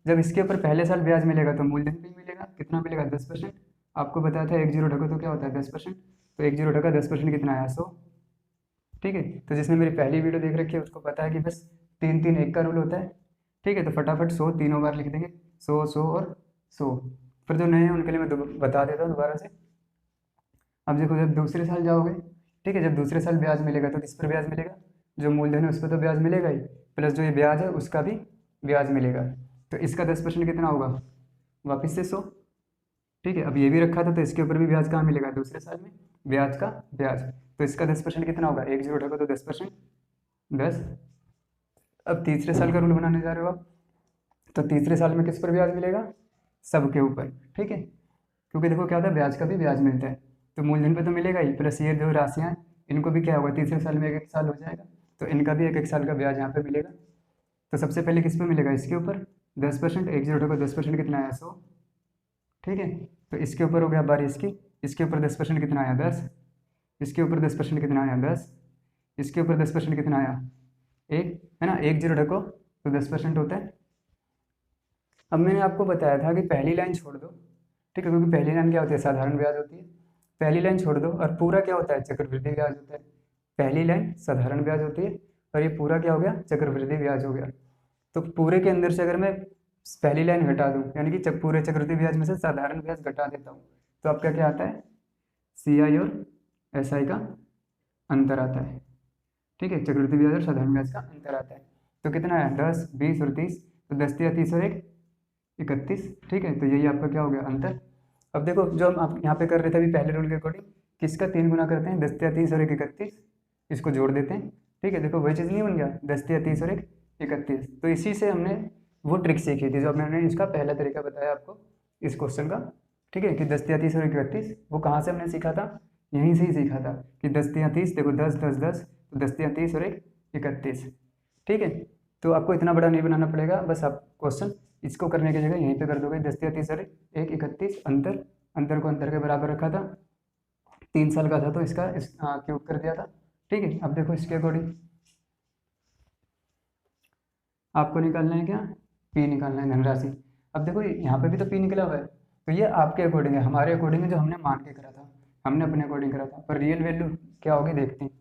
[SPEAKER 1] जब इसके ऊपर पहले साल ब्याज मिलेगा तो मूलधन भी मिलेगा, कितना मिलेगा 10%। आपको बताया था 1 जीरो ढको तो क्या होता है 10%, तो 1 जीरो ढका 10% कितना आया 100, ठीक है। तो जिसने मेरी पहली वीडियो देख रखी है उसको पता है कि बस 3 3 1 का रूल होता है, ठीक है। तो फटाफट 100 तीनों बार लिख देंगे, 100 100 और 100। फिर जो नए हैं उनके लिए मैं बता देता हूँ दोबारा से। अब देखो जब दूसरे साल जाओगे, ठीक है, जब दूसरे साल ब्याज मिलेगा तो किस पर ब्याज मिलेगा, जो मूलधन है उस पर तो ब्याज मिलेगा ही, प्लस जो ये ब्याज है उसका भी ब्याज मिलेगा। तो इसका 10% कितना होगा, वापिस से 100, ठीक है। अब ये भी रखा था तो इसके ऊपर भी ब्याज कहाँ मिलेगा, दूसरे साल में ब्याज का ब्याज, तो इसका 10% कितना होगा, 1 जीरो ढको तो 10%, 10। अब तीसरे साल का रूल बनाने जा रहे हो आप, तो तीसरे साल में किस पर ब्याज मिलेगा, सबके ऊपर, ठीक है। क्योंकि देखो क्या होता है ब्याज का भी ब्याज मिलता है, तो मूलधन पे तो मिलेगा ही, प्लस ये जो राशियाँ हैं इनको भी क्या होगा, तीसरे साल में 1 1 साल हो जाएगा, तो इनका भी 1 1 साल का ब्याज यहाँ पे मिलेगा। तो सबसे पहले किस पे मिलेगा, इसके ऊपर 10%, 1 जीरो ढको 10% कितना आया 100, ठीक है। तो इसके ऊपर हो गया बारी इसके ऊपर 10% कितना आया 10, इसके ऊपर 10% कितना आया 10, इसके ऊपर 10% कितना आया 1, है ना, 1 जीरो ढको तो 10% होता है। अब मैंने आपको बताया था कि पहली लाइन छोड़ दो, ठीक है, क्योंकि पहली लाइन क्या होती है, साधारण ब्याज होती है, पहली लाइन छोड़ दो और पूरा क्या होता है, चक्रवृद्धि ब्याज होता है। पहली लाइन साधारण ब्याज होती है और ये पूरा क्या हो गया, चक्रवृद्धि ब्याज हो गया। तो पूरे के अंदर से अगर मैं पहली लाइन घटा दूं, यानी कि पूरे चक्रवृद्धि ब्याज में से साधारण ब्याज घटा देता हूँ, तो आपका क्या आता है, CI और SI का अंतर आता है, ठीक है, चक्रवृद्धि ब्याज और साधारण ब्याज का अंतर आता है। तो कितना है 10 20 और 30, तो 10 या 30 और एक 31, ठीक है। तो यही आपका क्या हो गया अंतर। अब देखो जो हम आप यहाँ पे कर रहे थे अभी पहले रूल के अकॉर्डिंग, किसका 3 गुना करते हैं, 10 या 30 और एक 31, इसको जोड़ देते हैं, ठीक है। देखो वही चीज़ नहीं बन गया, 10 या 30 और एक 31। तो इसी से हमने वो ट्रिक सीखी थी जो मैंने इसका पहला तरीका बताया आपको इस क्वेश्चन का, ठीक है, कि 10 या 30 और 31, वो कहाँ से हमने सीखा था, यहीं से ही सीखा था कि 10 या 30, देखो 10 10 10, तो 10 या 30 और एक 31, ठीक है। तो आपको इतना बड़ा नहीं बनाना पड़ेगा, बस आप क्वेश्चन इसको करने की जगह यहीं पे कर दोगे, 10 या 30 और एक 31, अंतर को अंतर के बराबर रखा था, 3 साल का था तो इसका क्यूब कर दिया था, ठीक है। अब देखो इसके अकॉर्डिंग आपको निकालना है क्या, पी निकालना है, धनराशि। अब देखो यहाँ पे भी तो पी निकला हुआ है, तो ये आपके अकॉर्डिंग है, हमारे अकॉर्डिंग है, जो हमने मान के करा था, हमने अपने अकॉर्डिंग करा था, पर रियल वैल्यू क्या होगी देखते हैं।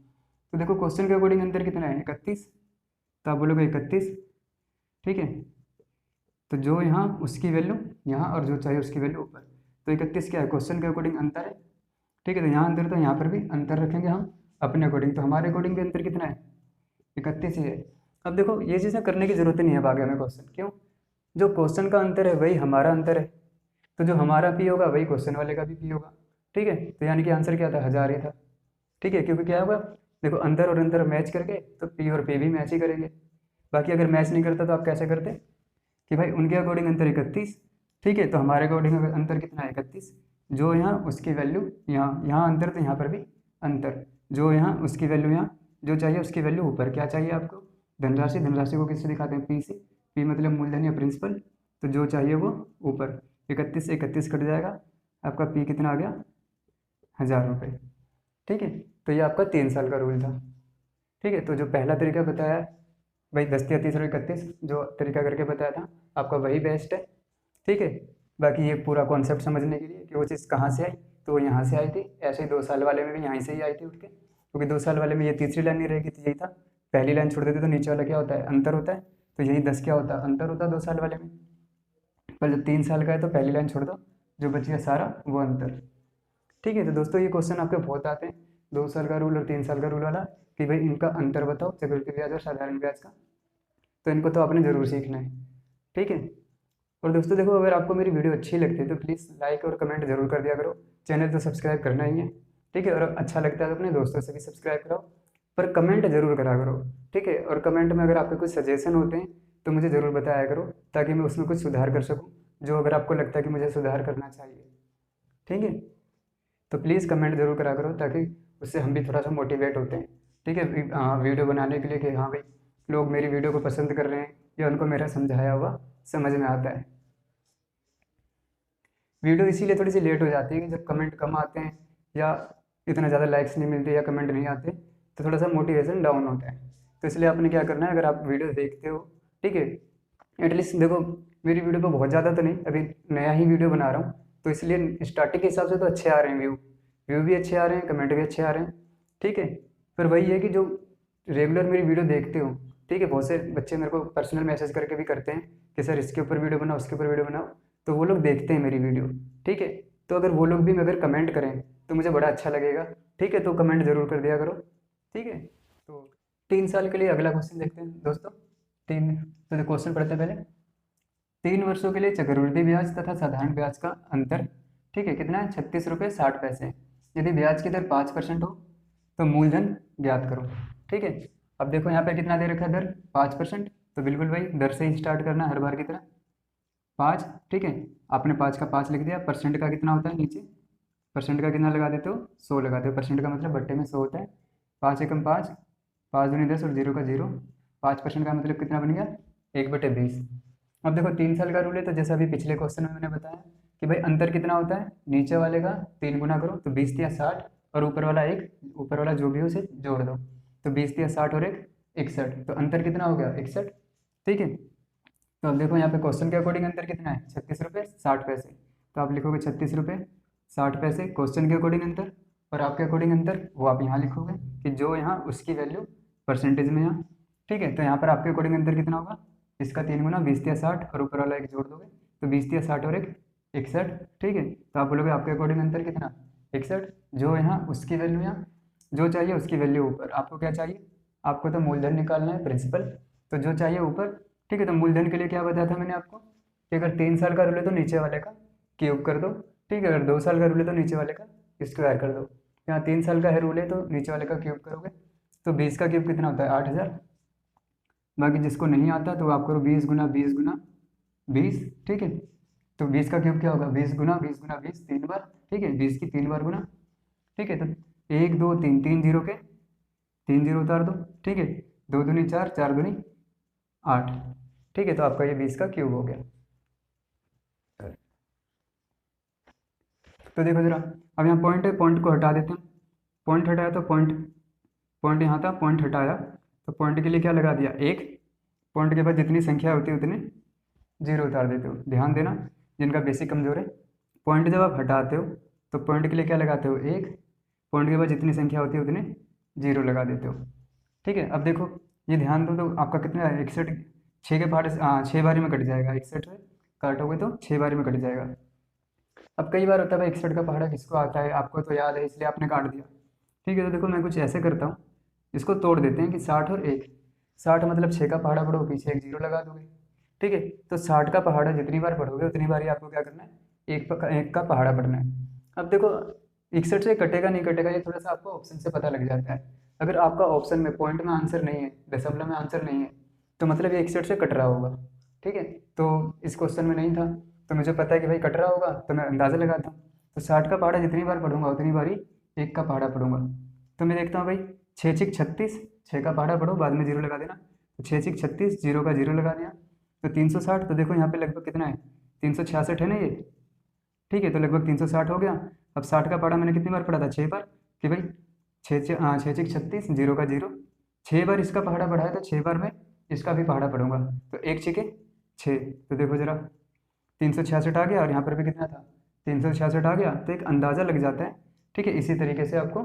[SPEAKER 1] तो देखो क्वेश्चन के अकॉर्डिंग अंतर कितना है, 31, तो आप बोलोगे 31, ठीक है। तो जो यहाँ उसकी वैल्यू यहाँ, और जो चाहिए उसकी वैल्यू ऊपर। तो 31 क्या है, क्वेश्चन के अकॉर्डिंग अंतर है, ठीक है। तो यहाँ अंतर, तो यहाँ पर भी अंतर रखेंगे हम अपने अकॉर्डिंग, तो हमारे अकॉर्डिंग भी अंतर कितना है, 31 ही है। अब देखो ये चीज़ें करने की जरूरत नहीं है आगे हमें क्वेश्चन, क्यों, जो क्वेश्चन का अंतर है वही हमारा अंतर है, तो जो हमारा पी होगा वही क्वेश्चन वाले का भी पी होगा, ठीक है। तो यानी कि आंसर क्या था, 1000 ही था, ठीक है। क्योंकि क्या होगा, देखो अंतर और अंतर मैच करके तो पी और पी भी मैच ही करेंगे। बाकी अगर मैच नहीं करता तो आप कैसे करते कि भाई उनके अकॉर्डिंग अंतर 31, ठीक है, तो हमारे अकॉर्डिंग अंतर कितना है, 31, जो यहाँ उसकी वैल्यू यहाँ, यहाँ अंतर तो यहाँ पर भी अंतर, जो यहाँ उसकी वैल्यू यहाँ, जो चाहिए उसकी वैल्यू ऊपर। क्या चाहिए आपको, धनराशि, धनराशि को किससे दिखाते हैं, पी से, पी मतलब मूलधन या प्रिंसिपल, तो जो चाहिए वो ऊपर। 31 से 31 कट जाएगा, आपका पी कितना आ गया, 1000 रुपये, ठीक है। तो ये आपका 3 साल का रूल था, ठीक है। तो जो पहला तरीका बताया भाई 10 या 30 और 31, जो तरीका करके बताया था आपका, वही बेस्ट है, ठीक है। बाकी ये पूरा कॉन्सेप्ट समझने के लिए कि वो चीज़ कहाँ से आई, तो वो यहाँ से आई थी, ऐसे ही 2 साल वाले में भी यहाँ से ही आई थी उठ के, क्योंकि 2 साल वाले में ये तीसरी लाइन नहीं रहेगी, तो यही था, पहली लाइन छोड़ देते तो नीचे वाला क्या होता है, अंतर होता है, तो यही 10 क्या होता है, अंतर होता है 2 साल वाले में। पर जब 3 साल का है तो पहली लाइन छोड़ दो, जो बच गया सारा वो अंतर, ठीक है। तो दोस्तों ये क्वेश्चन आपके बहुत आते हैं, 2 साल का रूल और 3 साल का रूल वाला, कि भाई इनका अंतर बताओ, चक्रवृद्धि ब्याज और साधारण ब्याज का, तो इनको तो आपने ज़रूर सीखना है, ठीक है। और दोस्तों देखो, अगर आपको मेरी वीडियो अच्छी लगती है तो प्लीज़ लाइक और कमेंट जरूर कर दिया करो, चैनल तो सब्सक्राइब करना ही है, ठीक है। और अच्छा लगता है तो अपने दोस्तों से भी सब्सक्राइब कराओ, पर कमेंट जरूर करा करो, ठीक है। और कमेंट में अगर आपके कुछ सजेशन होते हैं तो मुझे ज़रूर बताया करो, ताकि मैं उसमें कुछ सुधार कर सकूँ, जो अगर आपको लगता है कि मुझे सुधार करना चाहिए, ठीक है। तो प्लीज़ कमेंट जरूर करा करो, ताकि उससे हम भी थोड़ा सा मोटिवेट होते हैं, ठीक है, वीडियो बनाने के लिए, कि हाँ भाई लोग मेरी वीडियो को पसंद कर रहे हैं, या उनको मेरा समझाया हुआ समझ में आता है। वीडियो इसीलिए थोड़ी सी लेट हो जाती है कि जब कमेंट कम आते हैं, या इतना ज़्यादा लाइक्स नहीं मिलते, या कमेंट नहीं आते, तो थोड़ा सा मोटिवेशन डाउन होता है। तो इसलिए आपने क्या करना है, अगर आप वीडियो देखते हो, ठीक है, एटलीस्ट देखो, मेरी वीडियो पे बहुत ज़्यादा तो नहीं, अभी नया ही वीडियो बना रहा हूँ, तो इसलिए स्टार्टिंग के हिसाब से तो अच्छे आ रहे हैं व्यू, व्यू भी अच्छे आ रहे हैं, कमेंट भी अच्छे आ रहे हैं, ठीक है। पर वही है कि जो रेगुलर मेरी वीडियो देखते हो, ठीक है, बहुत से बच्चे मेरे को पर्सनल मैसेज करके भी करते हैं कि सर इसके ऊपर वीडियो बनाओ, उसके ऊपर वीडियो बनाओ, तो वो लोग देखते हैं मेरी वीडियो, ठीक है। तो अगर वो लोग भी अगर कमेंट करें तो मुझे बड़ा अच्छा लगेगा, ठीक है। तो कमेंट जरूर कर दिया करो, ठीक है। तो 3 साल के लिए अगला क्वेश्चन देखते हैं दोस्तों। तीन, तो क्वेश्चन पढ़ते हैं पहले। 3 वर्षों के लिए चक्रवृद्धि ब्याज तथा साधारण ब्याज का अंतर, ठीक है, कितना है, 36 रुपये 60 पैसे। यदि ब्याज की दर 5% हो तो मूलधन ज्ञात करो, ठीक है। अब देखो यहाँ पे कितना दे रखा है दर, 5%, तो बिल्कुल भाई दर से ही स्टार्ट करना है हर बार की तरह, 5, ठीक है। आपने 5 का 5 लिख दिया, परसेंट का कितना होता है नीचे, परसेंट का कितना लगा देते हो, 100 लगाते हो, परसेंट का मतलब बट्टे में 100 होता है, 5 एकम 5, 5 दूनी 10 और 0 का 0, 5% का मतलब कितना बन गया, 1/20। अब देखो 3 साल का रूल है, तो जैसा अभी पिछले क्वेश्चन में मैंने बताया कि भाई अंतर कितना होता है, नीचे वाले का 3 गुना करो तो 20 या 60, और ऊपर वाला एक, ऊपर वाला जो भी हो उसे जोड़ दो, तो 20 या 60 और एक 61, तो अंतर कितना हो गया, 61, ठीक है। तो अब देखो यहाँ पे क्वेश्चन के अकॉर्डिंग अंतर कितना है, 36 रुपये 60 पैसे, तो आप लिखोगे 36 रुपये 60 पैसे क्वेश्चन के अकॉर्डिंग अंतर, और आपके अकॉर्डिंग अंतर वो आप यहाँ लिखोगे, कि जो यहाँ उसकी वैल्यू परसेंटेज में यहाँ, ठीक है। तो यहाँ पर आपके अकॉर्डिंग अंतर कितना होगा, इसका 3 गुना 20 या 60 और ऊपर वाला एक जोड़ दोगे, तो 20 या 60 और एक 61, ठीक है। तो आप बोलोगे आपके अकॉर्डिंग अंतर कितना, 61, जो यहाँ उसकी वैल्यू यहाँ, जो चाहिए उसकी वैल्यू ऊपर। आपको क्या चाहिए, आपको तो मूलधन निकालना है, प्रिंसिपल, तो जो चाहिए ऊपर, ठीक है। तो मूलधन के लिए क्या बताया था मैंने आपको, कि अगर 3 साल का रूल है तो नीचे वाले का क्यूब कर दो, ठीक है। अगर 2 साल का रूल है तो नीचे वाले का स्क्वायर कर दो। यहाँ 3 साल का है रूल है तो नीचे वाले का क्यूब करोगे, तो 20 का क्यूब कितना होता है, 8000। बाकी जिसको नहीं आता तो आप करो 20 गुना 20 गुना 20, ठीक है। तो 20 का क्यूब क्या होगा, 20 गुना 20 गुना 20, 3 बार, ठीक है, 20 की 3 बार गुना, ठीक है। तो 1 2 3, 3 जीरो के 3 जीरो उतार दो, ठीक है, 2 दूनी 4, 4 दूनी 8, ठीक है। तो आपका ये 20 का क्यूब हो गया। तो देखो जरा, अब यहाँ पॉइंट है, पॉइंट को हटा देते हैं, पॉइंट हटाया तो पॉइंट, पॉइंट यहाँ था, पॉइंट हटाया तो पॉइंट के लिए क्या लगा दिया, एक, पॉइंट के बाद जितनी संख्या होती है उतने जीरो उतार देते हो। ध्यान देना जिनका बेसिक कमज़ोर है, पॉइंट जब आप हटाते हो तो पॉइंट के लिए क्या लगाते हो, एक, पॉइंट के बाद जितनी संख्या होती है उतने जीरो लगा देते हो। ठीक है, अब देखो ये ध्यान दो तो आपका कितना है, 61, 6 के पहाड़े 6 बारी में कट जाएगा, 61 में काटोगे तो 6 बारी में कट जाएगा। अब कई बार होता है भाई 61 का पहाड़ा किसको आता है, आपको तो याद है इसलिए आपने काट दिया। ठीक है, तो देखो मैं कुछ ऐसे करता हूँ, इसको तोड़ देते हैं कि 60 और 1, 60 मतलब 6 का पहाड़ा पढ़ो, पीछे एक जीरो लगा दोगे। ठीक है, तो 60 का पहाड़ा जितनी बार पढ़ोगे उतनी बार ही आपको क्या करना है, एक का पहाड़ा पढ़ना है। अब देखो 61 से कटेगा नहीं कटेगा ये थोड़ा सा आपको ऑप्शन से पता लग जाता है। अगर आपका ऑप्शन में पॉइंट में आंसर नहीं है, दशमलव में आंसर नहीं है, तो मतलब ये 61 से कट रहा होगा। ठीक है, तो इस क्वेश्चन में नहीं था, तो मुझे पता है कि भाई कट रहा होगा, तो मैं अंदाज़ा लगाता हूँ। तो 60 का पहाड़ा जितनी बार पढ़ूंगा उतनी बार ही एक का पहाड़ा पढ़ूंगा। तो मैं देखता हूँ भाई 6 6 36, 6 का पहाड़ा पढ़ो, बाद में जीरो लगा देना। तो 6 6 36, जीरो का जीरो लगा दिया, तो 360। तो देखो यहाँ पे लगभग कितना है, 366 है ना ये। ठीक है, तो लगभग 360 हो गया। अब 60 का पहाड़ा मैंने कितनी बार पढ़ा था, 6 बार, कि भाई 6 6 36, जीरो का जीरो, 6 बार इसका पहाड़ा पढ़ा है तो 6 बार मैं इसका भी पहाड़ा पढ़ूंगा। तो एक छिके 6, तो देखो जरा 366 आ गया, और यहाँ पर भी कितना था, 366 आ गया। तो एक अंदाज़ा लग जाता है। ठीक है, इसी तरीके से आपको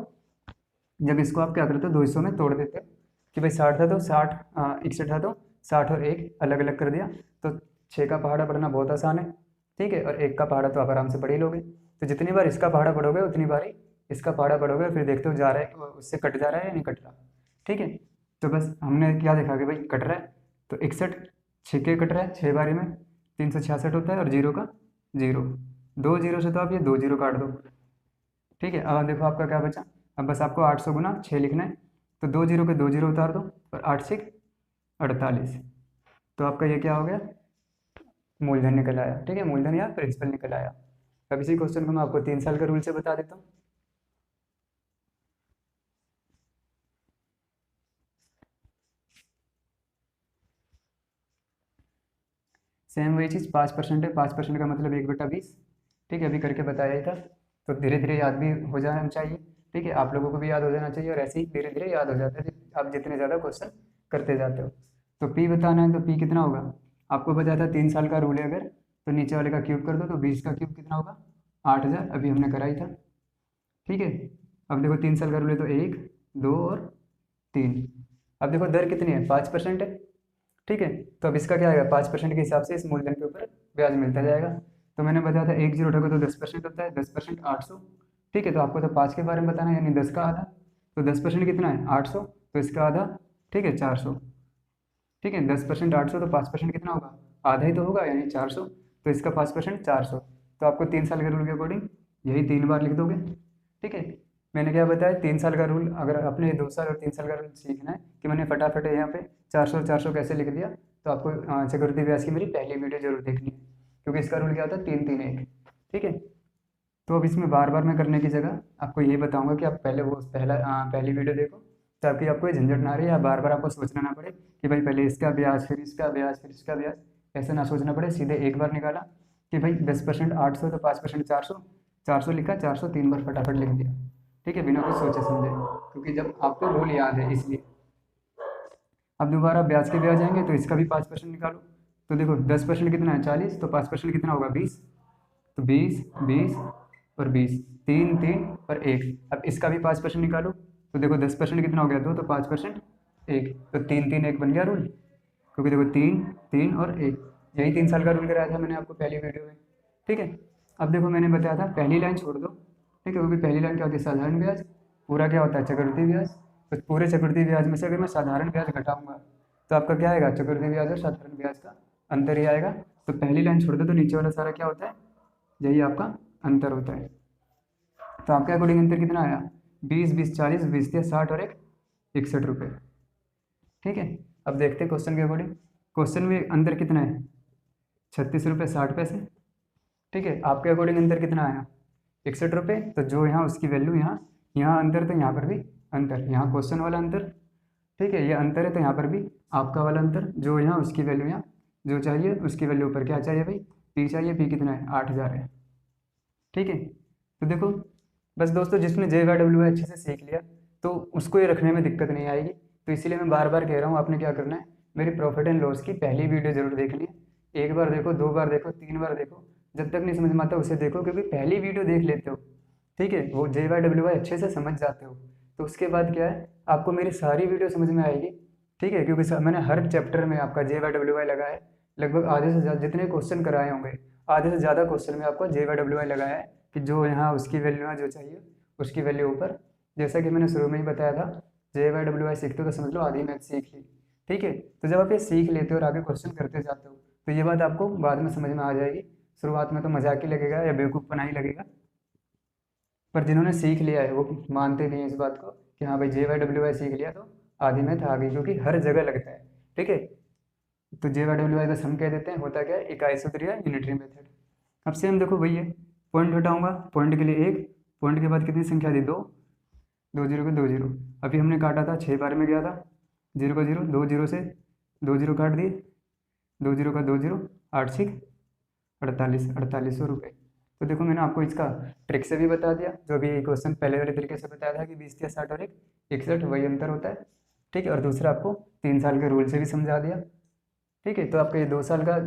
[SPEAKER 1] जब इसको आप क्या करते हो, 2 हिस्सों में तोड़ देते हो कि भाई 60 था तो 60, 61 था तो 60 और एक अलग अलग कर दिया, तो 6 का पहाड़ा पढ़ना बहुत आसान है। ठीक है, और एक का पहाड़ा तो आप आराम से पढ़ ही लोगे। तो जितनी बार इसका पहाड़ा पढ़ोगे उतनी बार ही इसका पहाड़ा पढ़ोगे, फिर देखते हो जा रहा है कि वो उससे कट जा रहा है या नहीं कट रहा। ठीक है, तो बस हमने क्या देखा कि भाई कट रहा है, तो 61 छिके कट रहा है 6 बारी में, 366 होता है, और जीरो का जीरो, 2 जीरो से तो आप ये 2 जीरो काट दो। ठीक है, अब देखो आपका क्या बचा, अब बस आपको 800 गुना 6 लिखना है, तो 2 जीरो के 2 जीरो उतार दो, और 8 6 48। तो आपका ये क्या हो गया, मूलधन निकल आया। ठीक है, मूलधन या प्रिंसिपल निकल आया। अब इसी क्वेश्चन को मैं आपको 3 साल का रूल से बता देता हूँ। सेम वही चीज़, 5% है, 5% का मतलब 1/20। ठीक है, अभी करके बताया ही था, तो धीरे धीरे याद भी हो जाना चाहिए। ठीक है, आप लोगों को भी याद हो जाना चाहिए, और ऐसे ही धीरे धीरे याद हो जाता है आप जितने ज़्यादा क्वेश्चन करते जाते हो। तो पी बताना है, तो पी कितना होगा, आपको बताया था 3 साल का रूल है अगर, तो नीचे वाले का क्यूब कर दो, तो 20 का क्यूब कितना होगा, 8000, अभी हमने करा ही था। ठीक है, अब देखो 3 साल का रूल है, तो 1 2 और 3। अब देखो दर कितनी है, 5% है। ठीक है, तो अब इसका क्या आएगा, 5% के हिसाब से इस मूलधन के ऊपर ब्याज मिलता जाएगा। तो मैंने बताया था 1 जीरो उठाओगे तो 10% होता है, 10% 800। ठीक है, तो आपको तो 5 के बारे में बताना है, यानी 10 का आधा, तो 10% कितना है 800, तो इसका आधा, ठीक है 400। ठीक है, 10% 800, तो 5% कितना होगा, आधा ही तो होगा, यानी 400, तो इसका 5% 400। तो आपको 3 साल के रूल के अकॉर्डिंग यही 3 बार लिख दोगे। ठीक है, मैंने क्या बताया, 3 साल का रूल, अगर आपने 2 साल और 3 साल का रूल सीखना है कि मैंने फटाफट यहाँ पे 400 और 400 कैसे लिख दिया, तो आपको चक्रवृद्धि ब्याज की मेरी पहली वीडियो जरूर देखनी है, क्योंकि इसका रूल क्या होता है, 3 3 1। ठीक है, तो अब इसमें बार बार मैं करने की जगह आपको यही बताऊंगा कि आप पहले वो पहली वीडियो देखो, ताकि आपको ये झंझट ना रहे, या बार बार आपको सोचना ना पड़े कि भाई पहले इसका ब्याज फिर इसका ब्याज फिर इसका ब्याज, ऐसा ना सोचना पड़े। सीधे एक बार निकाला कि भाई 10% 800, तो 5% 400, 400 लिखा, 400 3 बार फटाफट लिख दिया। ठीक है, बिना कुछ सोचे समझे, क्योंकि जब आपको रूल याद है इसलिए। अब दोबारा ब्याज के ब्याज आएंगे, तो इसका भी 5% निकालो। तो देखो 10% कितना है 40, तो 5% कितना होगा 20, तो 20 20 और 20, 3 3 और 1। अब इसका भी 5% निकालो, तो देखो 10% कितना हो गया 2, तो 5% 1, तो 3 3 1 बन गया रूल, क्योंकि देखो 3 3 और 1, यही 3 साल का रूल कराया था मैंने आपको पहली वीडियो में। ठीक है, अब देखो मैंने बताया था पहली लाइन छोड़ दो। ठीक है, क्योंकि पहली लाइन क्या होती है, साधारण ब्याज, पूरा क्या होता है चक्रवृद्धि ब्याज। तो पूरे चक्रवृद्धि ब्याज में से अगर मैं साधारण ब्याज घटाऊंगा, तो आपका क्या आएगा, चक्रवृद्धि ब्याज और साधारण ब्याज का अंतर ही आएगा। तो पहली लाइन छोड़ दो, तो नीचे वाला सारा क्या होता है, यही आपका अंतर होता है। तो आपके अकॉर्डिंग अंतर कितना आया, 20 20 40, 20 दिया 60 और एक 61 रुपये। ठीक है, अब देखते हैं क्वेश्चन के अकॉर्डिंग, क्वेश्चन में अंतर कितना है, 36 रुपये 60 पैसे। ठीक है, आपके अकॉर्डिंग अंतर कितना आया, 61 रुपये। तो जो यहाँ उसकी वैल्यू यहाँ, यहाँ अंतर तो यहाँ पर भी अंतर, यहाँ क्वेश्चन वाला अंतर। ठीक है, ये अंतर है तो यहाँ पर भी आपका वाला अंतर, जो यहाँ उसकी वैल्यू यहाँ, जो चाहिए उसकी वैल्यू ऊपर क्या चाहिए भाई, पी चाहिए, पी कितना है 8000 है। ठीक है, तो देखो बस दोस्तों, जिसने JYW अच्छे से सीख लिया तो उसको ये रखने में दिक्कत नहीं आएगी। तो इसीलिए मैं बार बार कह रहा हूँ आपने क्या करना है, मेरी प्रॉफिट एंड लॉस की पहली वीडियो जरूर देखनी है। एक बार देखो, 2 बार देखो, 3 बार देखो, जब तक नहीं समझ में आता उसे देखो, क्योंकि पहली वीडियो देख लेते हो, ठीक है, वो JYWY अच्छे से समझ जाते हो, तो उसके बाद क्या है, आपको मेरी सारी वीडियो समझ में आएगी, ठीक है, क्योंकि मैंने हर चैप्टर में आपका JYWY लगा है। लगभग आधे से ज़्यादा जितने क्वेश्चन कराए होंगे, आधे से ज़्यादा क्वेश्चन में आपको JYWY लगाया है कि जो यहाँ उसकी वैल्यू है, जो चाहिए उसकी वैल्यू ऊपर। जैसा कि मैंने शुरू में ही बताया था, JYWY सीखते हो तो समझ लो आधी मैथ सीख ली, ठीक है। तो जब आप ये सीख लेते हो और आगे क्वेश्चन करते जाते हो, तो ये बात आपको बाद में समझ में आ जाएगी। शुरुआत में तो मजाक ही लगेगा या बेवकूफ़पना ही लगेगा, पर जिन्होंने सीख लिया है वो मानते भी हैं इस बात को कि हाँ भाई JYWY सीख लिया तो आधी मैथ आ गई, क्योंकि हर जगह लगता है, ठीक है। तो JYWY बस हम कह देते हैं, होता क्या है, इकाई सूत्र या यूनिटरी मेथड। अब सेम देखो वही है, पॉइंट हटाऊंगा, पॉइंट के लिए 1, पॉइंट के बाद कितनी संख्या दी, 2, 2 जीरो के 2 जीरो। अभी हमने काटा था 6 बार में गया था, 0 का 0, 2 जीरो से 2 जीरो काट दिए, 2 जीरो का 2 जीरो, 8 6 48, 4800 रुपये। तो देखो मैंने आपको इसका ट्रिक से भी बता दिया, जो भी क्वेश्चन पहले वाले तरीके से बताया था कि 20 या 60 और 61 वही अंतर होता है, ठीक है। और दूसरा आपको 3 साल के रूल से भी समझा दिया, ठीक है। तो आपका ये 2 साल का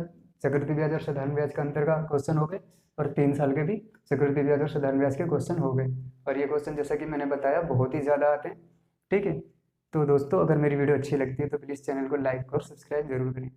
[SPEAKER 1] चक्रवृद्धि ब्याज और साधारण ब्याज का अंतर का क्वेश्चन हो गए, और 3 साल के भी चक्रवृद्धि ब्याज और साधारण ब्याज के क्वेश्चन हो गए। और ये क्वेश्चन जैसा कि मैंने बताया बहुत ही ज़्यादा आते हैं, ठीक है। तो दोस्तों अगर मेरी वीडियो अच्छी लगती है तो प्लीज़ चैनल को लाइक और सब्सक्राइब जरूर करें।